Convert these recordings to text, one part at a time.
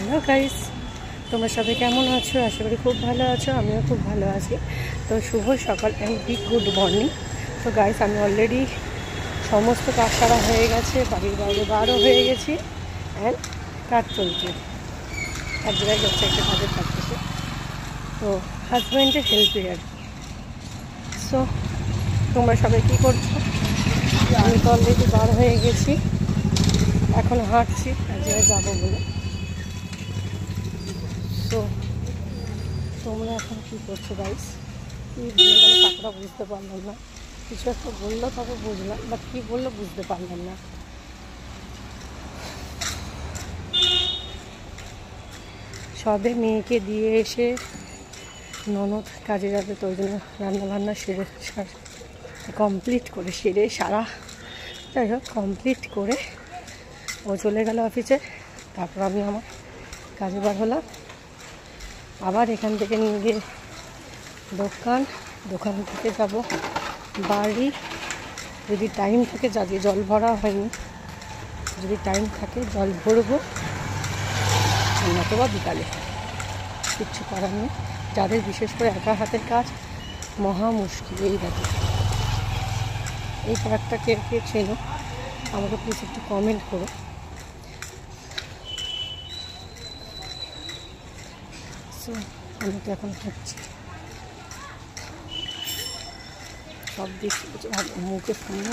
Hello guys, তোমরা সবাই কেমন আছো? আশা করি খুব ভালো আছো, আমিও খুব ভালো আছি। তো শুভ সকাল অ্যান্ড বিগ গুড মর্নিং। তো গাইস, আমি অলরেডি সমস্ত কাজ সারা হয়ে গেছে, বাড়ির বাইরে বারও হয়ে গেছি অ্যান্ড কাজ চলছে, এক জায়গায় যাচ্ছে একটা কাজের পারতেছে। তো হাজব্যান্ডের হেল্পে আর কি। সো তোমরা সবাই কী করছো? আমি তো অলরেডি বার হয়ে গেছি, এখন হাঁটছি এক জায়গায় যাবো বলে। তো তোমরা এখন কী করছো গাইস? কী বলে গেল তারপরে বুঝতে পারলাম না। কিছু একটা বললো তবে বুঝলাম, বাট কী বললো বুঝতে পারলাম না। সবে মেয়েকে দিয়ে এসে ননদ কাজে যাবে, তো ওই জন্য রান্নাবান্না সেরে কমপ্লিট করে যাই হোক কমপ্লিট করে ও চলে গেল অফিসে। তারপর আমি আমার কাজে বার হলাম। আবার এখান থেকে নিয়ে গিয়ে দোকান থেকে যাব বাড়ি। যদি টাইম থাকে, যাদের জল ভরা হয়নি, যদি টাইম থাকে জল ভরবো, নতুবা বিকালে। কিচ্ছু করার নেই। যাদের বিশেষ করে একা হাতের কাজ মহা মুশকিল, এই ব্যাপারে এই পার্কটা কে কে চেনো আমাকে প্লিজ একটু কমেন্ট করো। সো আমি তো এখন হচ্ছি সব দিক মুখে ফোন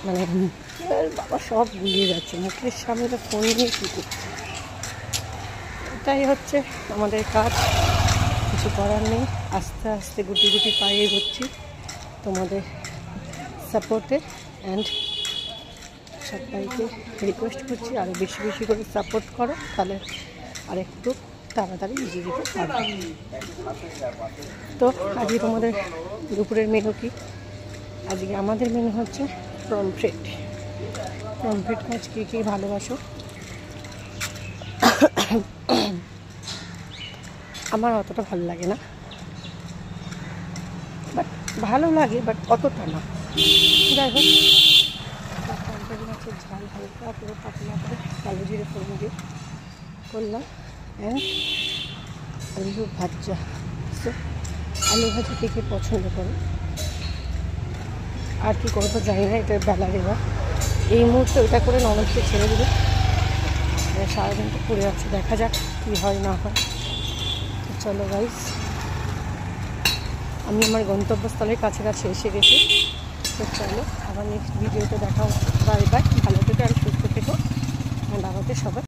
মানে বাবা সব গুলিয়ে যাচ্ছে, মুখের সামনে ফোন নিয়ে কী করছে। এটাই হচ্ছে আমাদের কাজ, কিছু করার নেই। আস্তে আস্তে গুটি গুটি পায়ে এগোচ্ছি তোমাদের সাপোর্টে। অ্যান্ড সবাইকে রিকোয়েস্ট করছি আরও বেশি বেশি করে সাপোর্ট করো, তাহলে আর একটু তাড়াতাড়ি এগিয়ে যেতে পারবে। তো আজকে তোমাদের দুপুরের মেনু কি? আজকে আমাদের মেনু হচ্ছে পমফ্রেট মাছ। কী ভালোবাসো? আমার অতটা ভালো লাগে না, বাট ভালো লাগে, বাট অতটা না। যাই হোক, পমফ্রেট মাছের ঝাল হালকা পুরো পাতলা করে কালো জিরে ফোড়ন দিয়ে করলাম। অ্যান্ড আলু ভাজা। সো আলু ভাজা কে পছন্দ করো? আর কি করবো জানি না, এটা বেলা দেওয়া এই মুহূর্তে ওটা করে ননদকে ছেড়ে দেবে। সারাদিন তো পড়ে আছে, দেখা যাক কী হয় না হয়। তো চলো গাইস, আমি আমার গন্তব্যস্থলের কাছাকাছি এসে গেছি। তো চলো আবার নেক্সট ভিডিওতে দেখা হচ্ছে। বাই বাই, ভালো থেকো আর সুস্থ থেকো। অ্যান্ড আমাদের সবাই